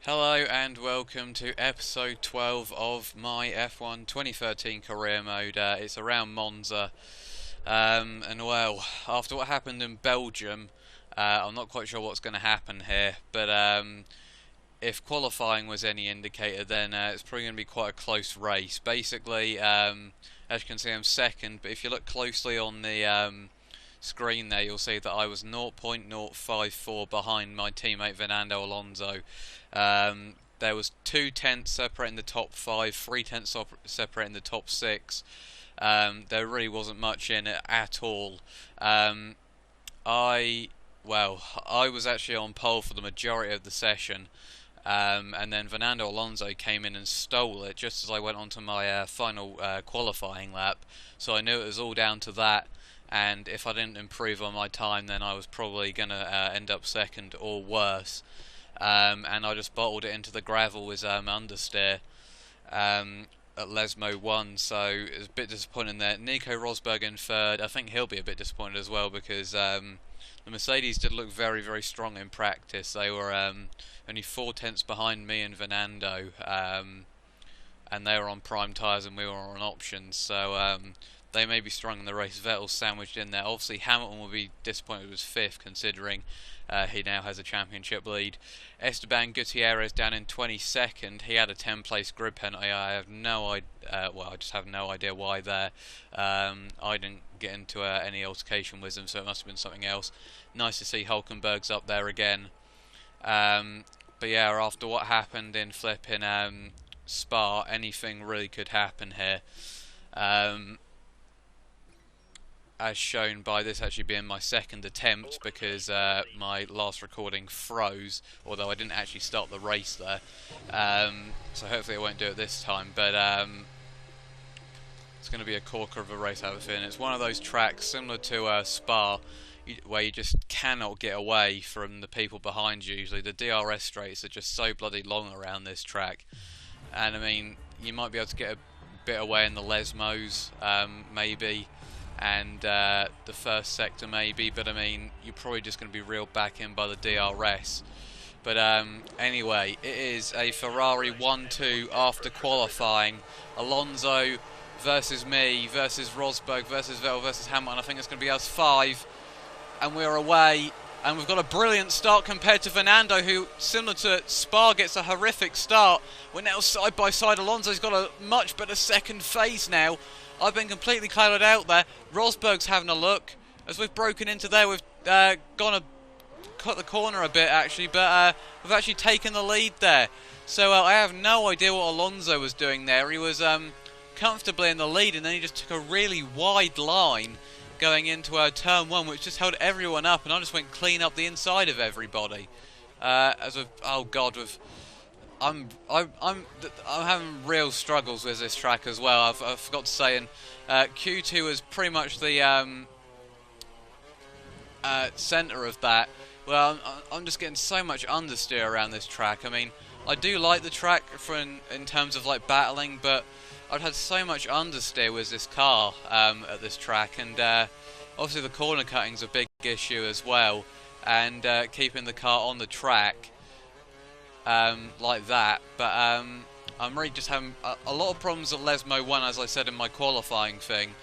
Hello and welcome to episode 12 of my F1 2013 career mode. It's around Monza, and well, after what happened in Belgium, I'm not quite sure what's going to happen here, but if qualifying was any indicator, then it's probably going to be quite a close race. Basically, as you can see, I'm second, but if you look closely on the screen there, you'll see that I was 0.054 behind my teammate Fernando Alonso. There was 2 tenths separating the top 5, 3 tenths separating the top 6. There really wasn't much in it at all. I was actually on pole for the majority of the session, and then Fernando Alonso came in and stole it just as I went onto my final qualifying lap. So I knew it was all down to that. And if I didn't improve on my time, then I was probably going to end up second or worse. And I just bottled it into the gravel with understeer at Lesmo 1, so it was a bit disappointing there. Nico Rosberg in third. I think he'll be a bit disappointed as well because the Mercedes did look very, very strong in practice. They were only 4 tenths behind me and Fernando, and they were on prime tyres and we were on options, so they may be strong in the race. Vettel sandwiched in there. Obviously Hamilton will be disappointed with 5th, considering he now has a championship lead. Esteban Gutierrez down in 22nd. He had a 10-place grid penalty. I have no idea. I just have no idea why there. I didn't get into any altercation with him, so it must have been something else. Nice to see Hulkenberg's up there again. But yeah, after what happened in flipping Spa, anything really could happen here. As shown by this actually being my second attempt, because my last recording froze, although I didn't actually start the race there. So hopefully I won't do it this time, but it's going to be a corker of a race, I have a feeling. It's one of those tracks similar to Spa, where you just cannot get away from the people behind you. Usually the DRS straights are just so bloody long around this track, and I mean, you might be able to get a bit away in the Lesmos, maybe, and the first sector maybe, but I mean, you're probably just going to be reeled back in by the DRS. But anyway, it is a Ferrari 1-2 after qualifying. Alonso versus me versus Rosberg versus Vettel versus Hamilton. I think it's going to be us 5, and we're away. And we've got a brilliant start compared to Fernando, who, similar to Spa, gets a horrific start. We're now side by side. Alonso's got a much better second phase now. I've been completely clouded out there. Rosberg's having a look. As we've broken into there, we've cut the corner a bit, actually, but we've actually taken the lead there. So I have no idea what Alonso was doing there. He was comfortably in the lead, and then he just took a really wide line going into turn 1, which just held everyone up, and I just went clean up the inside of everybody. I'm having real struggles with this track as well. I forgot to say, and Q2 was pretty much the centre of that. Well, I'm just getting so much understeer around this track. I mean, I do like the track in terms of like battling, but I've had so much understeer with this car at this track, and obviously the corner cutting's a big issue as well, and keeping the car on the track like that. But I'm really just having a lot of problems at Lesmo 1, as I said in my qualifying thing.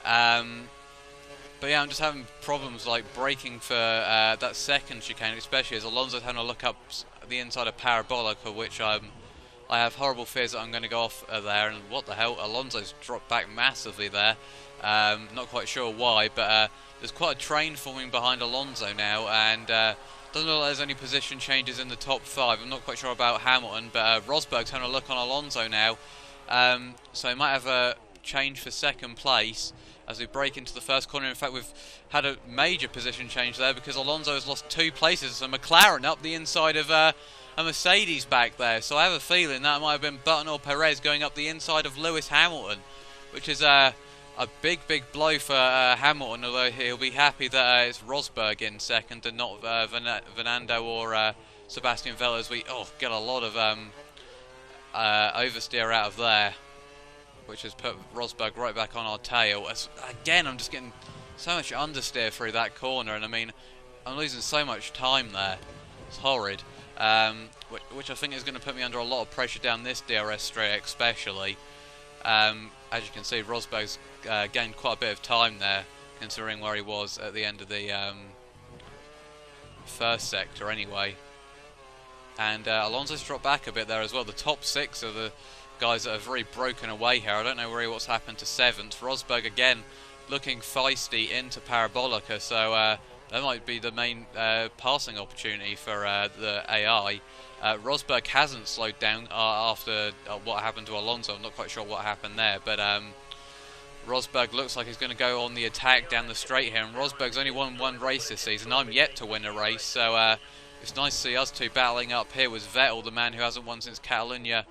But yeah, I'm just having problems like braking for that second chicane, especially as Alonso's having a look up the inside of Parabolic, for which I have horrible fears that I'm going to go off there. And what the hell, Alonso's dropped back massively there. Not quite sure why, but there's quite a train forming behind Alonso now, and doesn't look like there's any position changes in the top 5. I'm not quite sure about Hamilton, but Rosberg's having a look on Alonso now. So he might have a change for second place as we break into the first corner. In fact, we've had a major position change there because Alonso has lost 2 places. So McLaren up the inside of a Mercedes back there. So I have a feeling that might have been Button or Perez going up the inside of Lewis Hamilton, which is a big blow for Hamilton, although he'll be happy that it's Rosberg in second and not Fernando or Sebastian Vettel, as we get a lot of oversteer out of there, which has put Rosberg right back on our tail. Again, I'm just getting so much understeer through that corner, and I mean, I'm losing so much time there. It's horrid. which I think is going to put me under a lot of pressure down this DRS straight especially. As you can see, Rosberg's gained quite a bit of time there, considering where he was at the end of the first sector anyway. And Alonso's dropped back a bit there as well. The top 6 are the guys that have really broken away here. I don't know really what's happened to 7th. Rosberg again looking feisty into Parabolica, so that might be the main passing opportunity for the AI. Rosberg hasn't slowed down after what happened to Alonso. I'm not quite sure what happened there, but Rosberg looks like he's going to go on the attack down the straight here, and Rosberg's only won 1 race this season. I'm yet to win a race, so it's nice to see us two battling up here with Vettel, the man who hasn't won since Catalunya,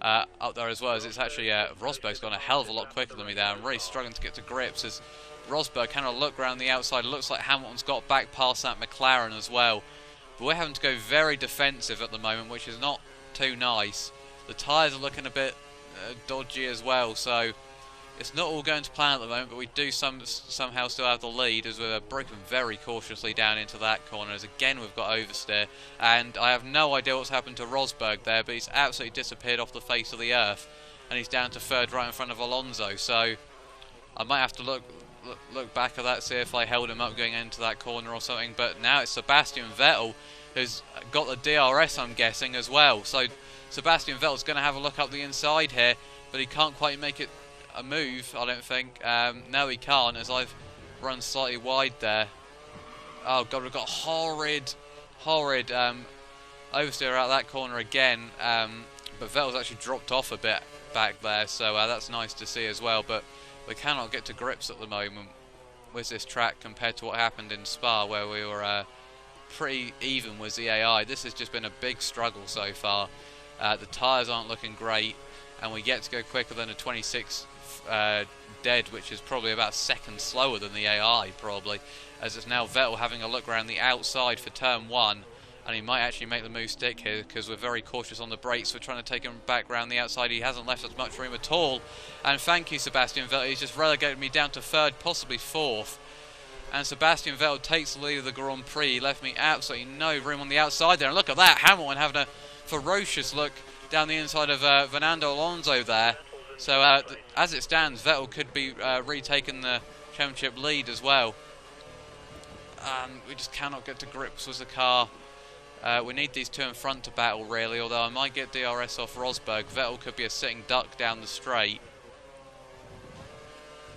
up there as well. As it's actually Rosberg's gone a hell of a lot quicker than me there. I'm really struggling to get to grips as Rosberg kind of look around the outside. It looks like Hamilton's got back past that McLaren as well. But we're having to go very defensive at the moment, which is not too nice. The tyres are looking a bit dodgy as well, so it's not all going to plan at the moment, but we do somehow still have the lead as we're broken very cautiously down into that corner, as again we've got oversteer. And I have no idea what's happened to Rosberg there, but he's absolutely disappeared off the face of the earth, and he's down to 3rd right in front of Alonso, so I might have to look back at that, see if I held him up going into that corner or something. But now it's Sebastian Vettel who's got the DRS, I'm guessing, as well. So Sebastian Vettel's going to have a look up the inside here, but he can't quite make it a move, I don't think. No, he can't, as I've run slightly wide there. Oh god, we've got horrid oversteer out that corner again. But Vettel's actually dropped off a bit back there, so that's nice to see as well. But we cannot get to grips at the moment with this track compared to what happened in Spa, where we were pretty even with the AI. This has just been a big struggle so far. The tyres aren't looking great, and we get to go quicker than a 26 dead, which is probably about a second slower than the AI, probably, as it's now Vettel having a look around the outside for turn 1. And he might actually make the move stick here because we're very cautious on the brakes. We're trying to take him back round the outside. He hasn't left us much room at all. And thank you, Sebastian Vettel. He's just relegated me down to 3rd, possibly 4th. And Sebastian Vettel takes the lead of the Grand Prix. He left me absolutely no room on the outside there. And look at that, Hamilton having a ferocious look down the inside of Fernando Alonso there. So as it stands, Vettel could be retaking the championship lead as well. We just cannot get to grips with the car. We need these two in front to battle, really, although I might get DRS off Rosberg. Vettel could be a sitting duck down the straight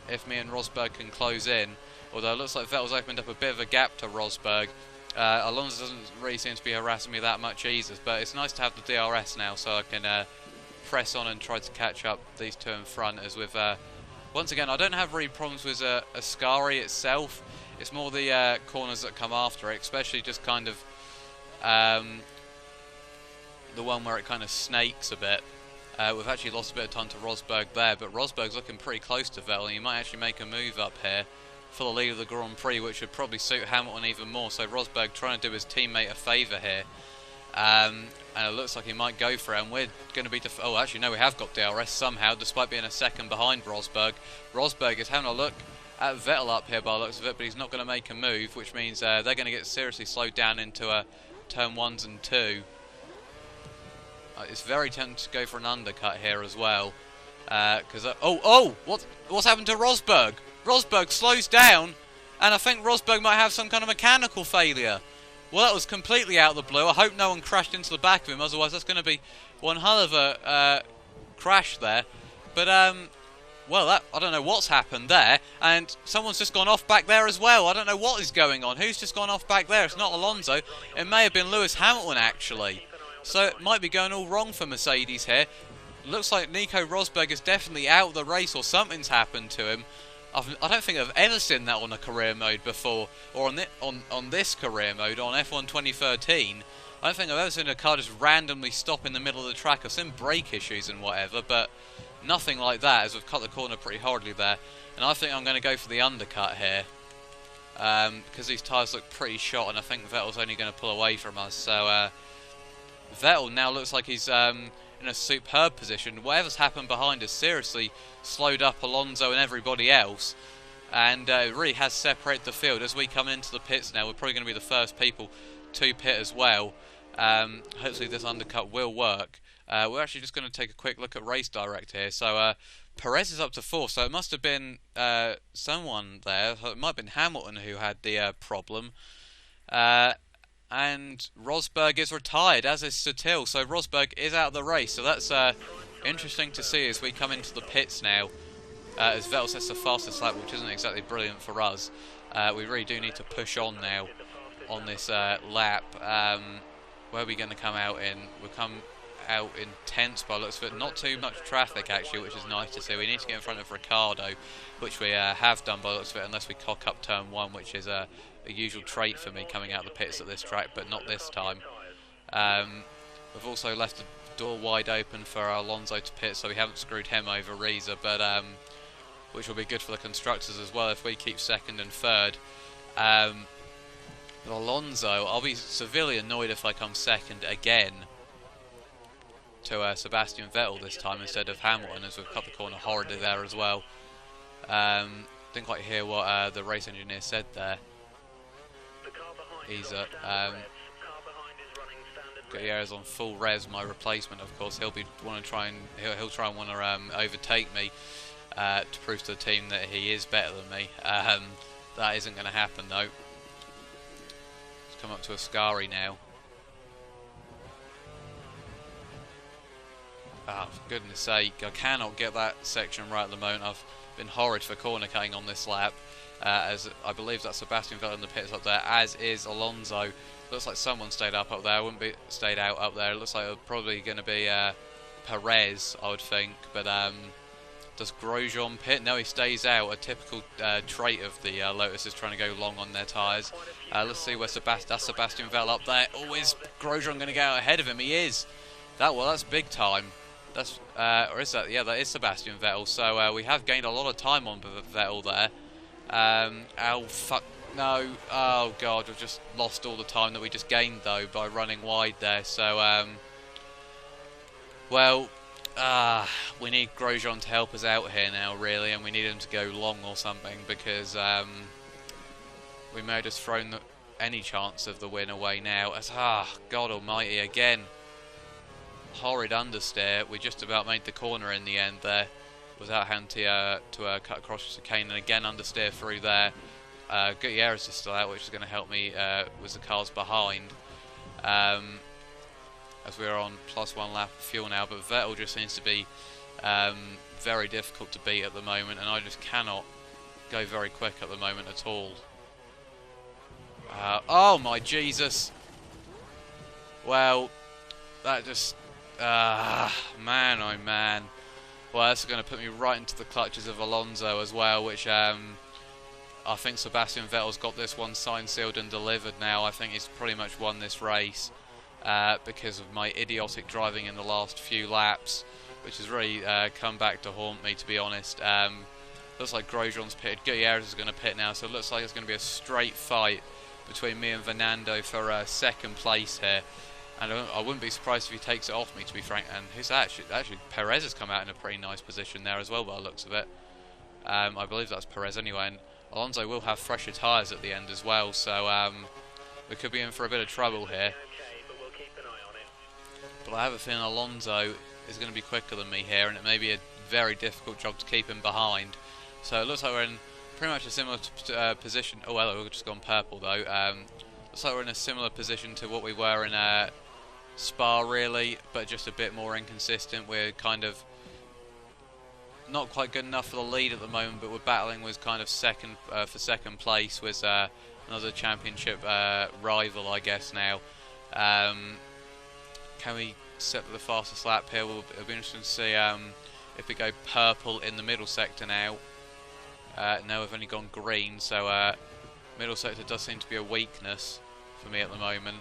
if me and Rosberg can close in, although it looks like Vettel's opened up a bit of a gap to Rosberg. Alonso doesn't really seem to be harassing me that much either, but it's nice to have the DRS now so I can press on and try to catch up these two in front. As with once again, I don't have really problems with Ascari itself. It's more the corners that come after it, especially just kind of the one where it kind of snakes a bit. We've actually lost a bit of time to Rosberg there, but Rosberg's looking pretty close to Vettel, and he might actually make a move up here for the lead of the Grand Prix, which would probably suit Hamilton even more. So Rosberg trying to do his teammate a favour here, and it looks like he might go for it, and we're going to be oh, actually no, we have got DRS somehow, despite being a second behind Rosberg. Rosberg is having a look at Vettel up here by the looks of it, but he's not going to make a move, which means they're going to get seriously slowed down into turn 1s and 2. It's very tempting to go for an undercut here as well, because what's happened to Rosberg? Rosberg slows down, and I think Rosberg might have some kind of mechanical failure. Well, that was completely out of the blue. I hope no one crashed into the back of him, otherwise that's going to be one hell of a crash there. But well, I don't know what's happened there, and someone's just gone off back there as well. I don't know what is going on. Who's just gone off back there? It's not Alonso. It may have been Lewis Hamilton, actually. So it might be going all wrong for Mercedes here. Looks like Nico Rosberg is definitely out of the race, or something's happened to him. I don't think I've ever seen that on a career mode before, or on this career mode, on F1 2013. I don't think I've ever seen a car just randomly stop in the middle of the track. I've seen brake issues and whatever, but nothing like that, as we've cut the corner pretty horribly there. And I think I'm going to go for the undercut here, because these tyres look pretty shot, and I think Vettel's only going to pull away from us. So Vettel now looks like he's in a superb position. Whatever's happened behind has seriously slowed up Alonso and everybody else, and it really has separated the field. As we come into the pits now, we're probably going to be the first people to pit as well. Hopefully this undercut will work. We're actually just going to take a quick look at race direct here. So Perez is up to 4th, so it must have been someone there. It might have been Hamilton who had the problem. And Rosberg is retired, as is Sutil. So Rosberg is out of the race. So that's interesting to see as we come into the pits now. As Vettel sets the fastest lap, which isn't exactly brilliant for us. We really do need to push on now on this lap. Where are we going to come out in? We'll come out in 10th by the looks of it. Not too much traffic actually, which is nice to see. We need to get in front of Ricciardo, which we have done by the looks of it, unless we cock up turn 1, which is a usual trait for me coming out of the pits at this track, but not this time. We've also left the door wide open for Alonso to pit, so we haven't screwed him over either, but which will be good for the constructors as well if we keep 2nd and 3rd. Alonso, I'll be severely annoyed if I come 2nd again to Sebastian Vettel this time instead of Hamilton, as we've cut the corner horridly there as well. Didn't quite hear what the race engineer said there. He's Gutierrez on full res, my replacement, of course. He'll try and want to overtake me to prove to the team that he is better than me. That isn't going to happen though. Come up to Ascari now. Oh, for goodness sake, I cannot get that section right at the moment. I've been horrid for corner cutting on this lap, as I believe that Sebastian Vettel in the pits up there, as is Alonso. Looks like someone stayed up there. I wouldn't be stayed out up there. It looks like it's probably going to be Perez, I would think, but does Grosjean pit? No, he stays out. A typical trait of the Lotus is trying to go long on their tyres. Let's see where that's Sebastian Vettel up there. Oh, is Grosjean going to get out ahead of him? He is. That's big time. That's or is that? Yeah, that is Sebastian Vettel. So we have gained a lot of time on Vettel there. Oh fuck no! Oh god, we've just lost all the time that we just gained though by running wide there. So well. We need Grosjean to help us out here now, really, and we need him to go long or something, because we may have just thrown any chance of the win away now. As God Almighty, again, horrid understeer. We just about made the corner in the end there, without having to cut across the chicane, and again understeer through there. Gutierrez is still out, which is going to help me with the cars behind. As we're on +1 lap of fuel now, but Vettel just seems to be very difficult to beat at the moment, and I just cannot go very quick at the moment at all. Oh my Jesus! Well, that just man oh man. Well, that's going to put me right into the clutches of Alonso as well, which I think Sebastian Vettel's got this one signed, sealed and delivered now. I think he's pretty much won this race. Because of my idiotic driving in the last few laps, which has really come back to haunt me, to be honest. Looks like Grosjean's pitted, Gutierrez is going to pit now, so it looks like it's going to be a straight fight between me and Fernando for 2nd place here. And I wouldn't be surprised if he takes it off me, to be frank. And who's actually Perez has come out in a pretty nice position there as well, by the looks of it. I believe that's Perez anyway, and Alonso will have fresher tyres at the end as well, so we could be in for a bit of trouble here. But I have a feeling Alonso is going to be quicker than me here, and it may be a very difficult job to keep him behind. So it looks like we're in pretty much a similar position. Oh well, we've just gone purple though. Looks like we're in a similar position to what we were in Spa, really, but just a bit more inconsistent. We're kind of not quite good enough for the lead at the moment, but we're battling with kind of second for 2nd place with another championship rival, I guess now. Can we set the fastest lap here? It'll be interesting to see if we go purple in the middle sector now. No, we've only gone green, so middle sector does seem to be a weakness for me at the moment.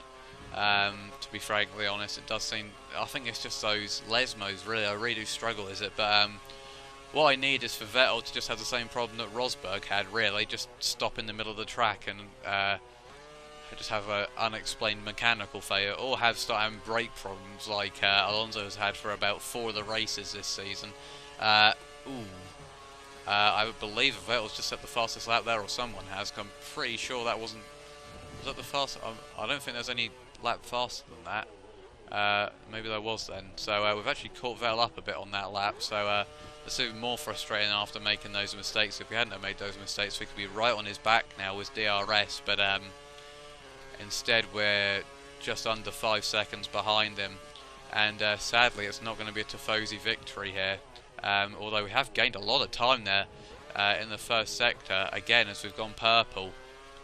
To be frankly honest, it does seem. I think it's just those lesmos, really. I really do struggle with it, but what I need is for Vettel to just have the same problem that Rosberg had, really. Just stop in the middle of the track and just have an unexplained mechanical failure, or have start having brake problems like Alonso has had for about 4 of the races this season. I believe Vettel's just set the fastest lap there, or someone has. I'm pretty sure that wasn't. Was that the fastest? I don't think there's any lap faster than that. Maybe there was then. So we've actually caught Vettel up a bit on that lap. So that's even more frustrating after making those mistakes. If we hadn't have made those mistakes, we could be right on his back now with DRS. But instead, we're just under 5 seconds behind him. And sadly, it's not going to be a Tifosi victory here. Although we have gained a lot of time there in the first sector, again, as we've gone purple.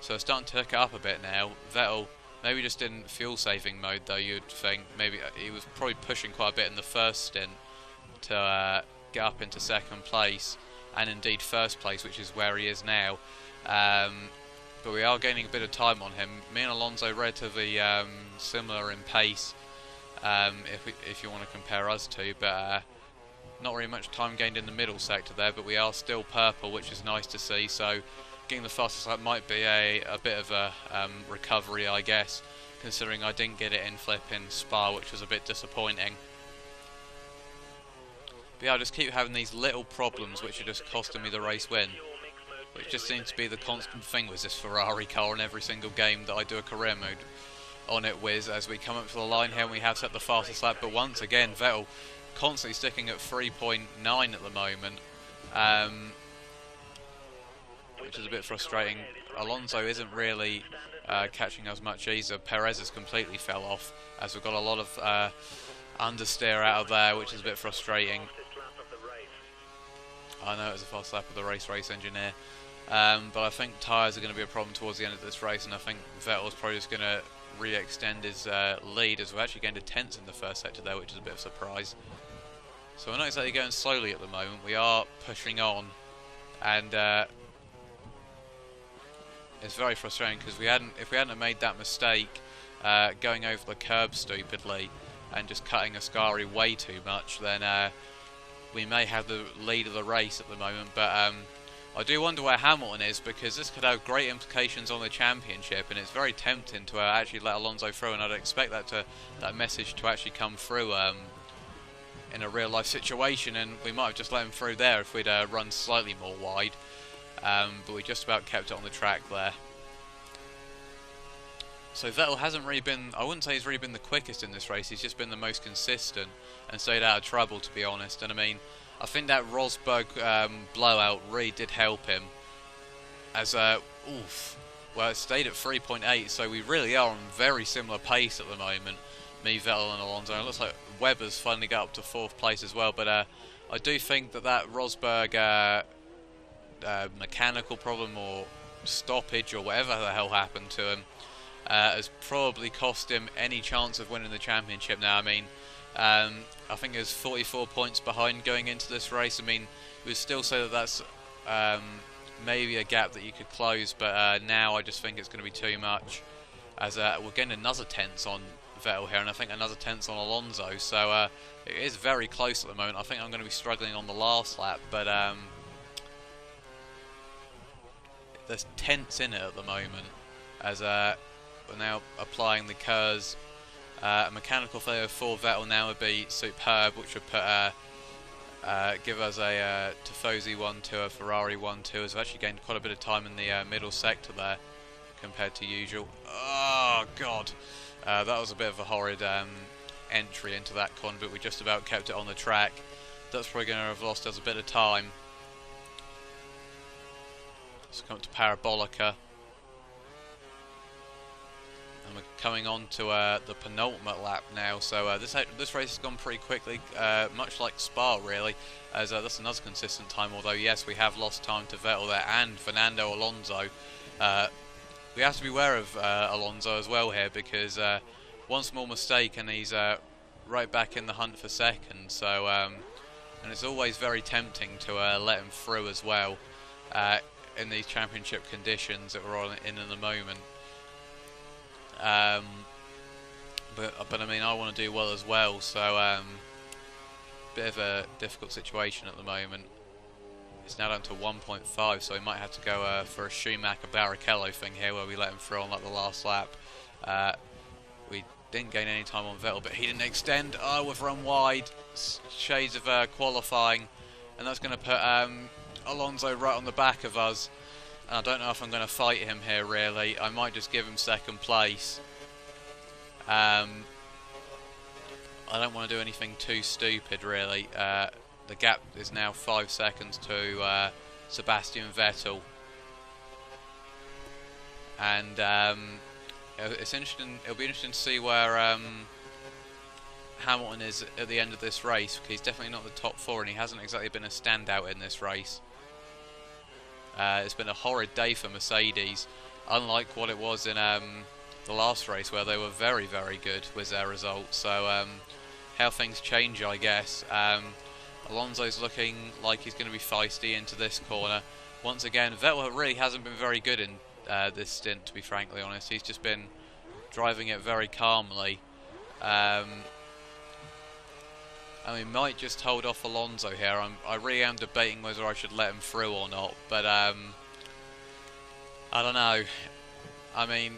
So it's starting to hook it up a bit now. Vettel maybe just in fuel saving mode though, you'd think. Maybe he was probably pushing quite a bit in the first stint to get up into second place, and indeed first place, which is where he is now. But we are gaining a bit of time on him. Me and Alonso relatively similar in pace, if you want to compare us two, but not really much time gained in the middle sector there, but we are still purple, which is nice to see. So getting the fastest lap might be a bit of a recovery, I guess, considering I didn't get it in flip in Spa, which was a bit disappointing. But yeah, I just keep having these little problems which are just costing me the race win, which just seems to be the constant thing with this Ferrari car in every single game that I do a career mode on it with. As we come up to the line here and we have set the fastest lap, but once again Vettel constantly sticking at 3.9 at the moment, which is a bit frustrating. Alonso isn't really catching us much either. Perez has completely fell off, as we've got a lot of understeer out of there, which is a bit frustrating. I know it was a fast lap of the race engineer, but I think tyres are going to be a problem towards the end of this race, and I think Vettel's probably just going to re-extend his lead, as we actually gained a tenth in the first sector there, which is a bit of a surprise. So we're not exactly going slowly at the moment. We are pushing on, and it's very frustrating because if we hadn't made that mistake going over the curb stupidly and just cutting Ascari way too much, then we may have the lead of the race at the moment. But I do wonder where Hamilton is, because this could have great implications on the championship, and it's very tempting to actually let Alonso through, and I'd expect that message to actually come through in a real life situation, and we might have just let him through there if we'd run slightly more wide. But we just about kept it on the track there. So Vettel hasn't really been, I wouldn't say he's really been the quickest in this race, he's just been the most consistent and stayed out of trouble, to be honest. And I mean, I think that Rosberg blowout really did help him, as well, it stayed at 3.8, so we really are on very similar pace at the moment, me, Vettel and Alonso. And it looks like Webber's finally got up to 4th place as well, but I do think that Rosberg mechanical problem or stoppage or whatever the hell happened to him has probably cost him any chance of winning the championship now. I mean, I think he was 44 points behind going into this race. I mean, we would still say that that's maybe a gap that you could close, but now I just think it's going to be too much, as we're getting another tenth on Vettel here, and I think another tenth on Alonso, so it is very close at the moment. I think I'm going to be struggling on the last lap, but there's tenths in it at the moment, as we're now applying the KERS. A mechanical failure for Vettel now would be superb, which would put give us a Tifosi 1-2, a Ferrari 1-2, as we've actually gained quite a bit of time in the middle sector there compared to usual. Oh god, that was a bit of a horrid entry into that corner, but we just about kept it on the track. That's probably going to have lost us a bit of time. Let's come up to Parabolica. And we're coming on to the penultimate lap now, so this race has gone pretty quickly, much like Spa really, as that's another consistent time, although yes, we have lost time to Vettel there and Fernando Alonso. We have to be aware of Alonso as well here, because one small mistake and he's right back in the hunt for second, so and it's always very tempting to let him through as well in these championship conditions that we're in the moment. But I mean, I want to do well as well, so bit of a difficult situation at the moment. It's now down to 1.5, so we might have to go for a Schumacher Barrichello thing here, where we let him through on like the last lap. We didn't gain any time on Vettel, but he didn't extend. Oh, we've run wide, shades of qualifying, and that's going to put Alonso right on the back of us. And I don't know if I'm going to fight him here really. I might just give him second place, I don't want to do anything too stupid, really. The gap is now 5 seconds to Sebastian Vettel, and it's interesting. It'll be interesting to see where Hamilton is at the end of this race, because he's definitely not the top 4, and he hasn't exactly been a standout in this race. It's been a horrid day for Mercedes, unlike what it was in the last race, where they were very, very good with their results. So how things change, I guess. Alonso's looking like he's going to be feisty into this corner. Once again, Vettel really hasn't been very good in this stint, to be frankly honest. He's just been driving it very calmly. And we might just hold off Alonso here. I really am debating whether I should let him through or not, but I don't know. I mean,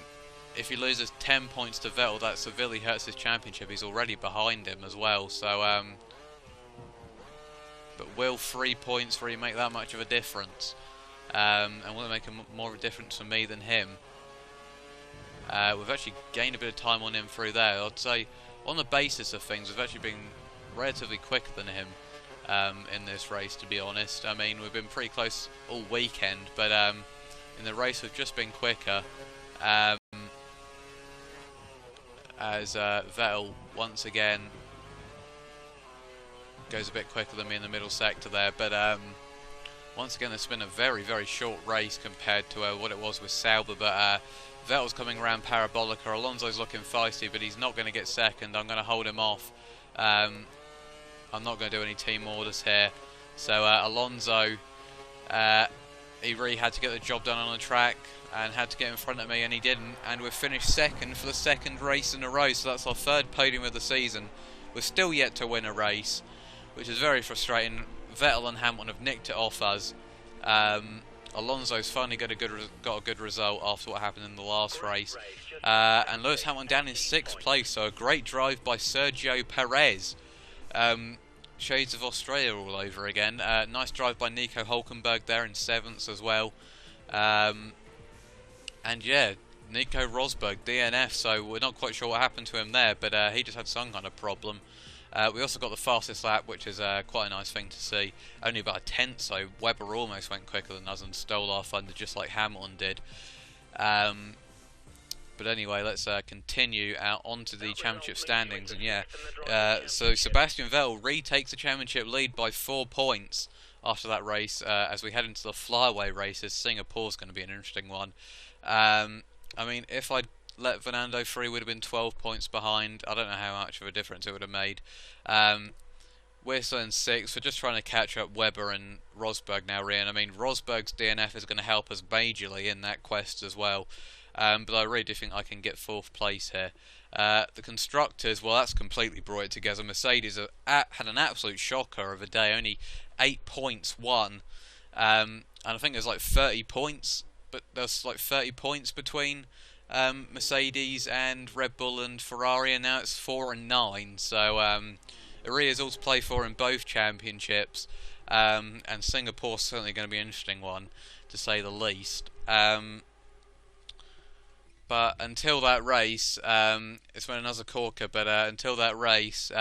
if he loses 10 points to Vettel, that severely hurts his championship. He's already behind him as well, so but will 3 points really make that much of a difference? And will it make more of a difference for me than him? We've actually gained a bit of time on him through there. I'd say, on the basis of things, we've actually been relatively quicker than him in this race, to be honest. I mean, we've been pretty close all weekend, but in the race we've just been quicker, as Vettel once again goes a bit quicker than me in the middle sector there. But once again, it's been a very, very short race compared to what it was with Sauber, but Vettel's coming around Parabolica. Alonso's looking feisty, but he's not going to get second. I'm going to hold him off. I'm not going to do any team orders here. So Alonso, he really had to get the job done on the track and had to get in front of me, and he didn't. And we've finished second for the second race in a row, so that's our third podium of the season. We're still yet to win a race, which is very frustrating. Vettel and Hamilton have nicked it off us. Alonso's finally got a good result after what happened in the last race. And Lewis Hamilton down in 6th place, so a great drive by Sergio Perez. Shades of Australia all over again. Nice drive by Nico Hulkenberg there in 7th as well. And yeah, Nico Rosberg, DNF, so we're not quite sure what happened to him there, but he just had some kind of problem. We also got the fastest lap, which is quite a nice thing to see. Only about a tenth, so Webber almost went quicker than us and stole our thunder just like Hamilton did. But anyway, let's continue out onto the championship standings. And yeah, so Sebastian Vettel retakes the championship lead by 4 points after that race. As we head into the flyaway races, Singapore's going to be an interesting one. I mean, if I'd let Fernando through, would have been 12 points behind. I don't know how much of a difference it would have made. We're still in 6th. We're just trying to catch up Webber and Rosberg now, Rian. I mean, Rosberg's DNF is going to help us majorly in that quest as well. But I really do think I can get 4th place here. The constructors, well, that's completely brought it together. Mercedes had an absolute shocker of a day, only 8 points won. And I think there's like 30 points, but there's like 30 points between Mercedes and Red Bull and Ferrari, and now it's 4 and 9. So it really is all to play for in both championships. And Singapore's certainly going to be an interesting one, to say the least. But until that race, it's been another corker, but until that race,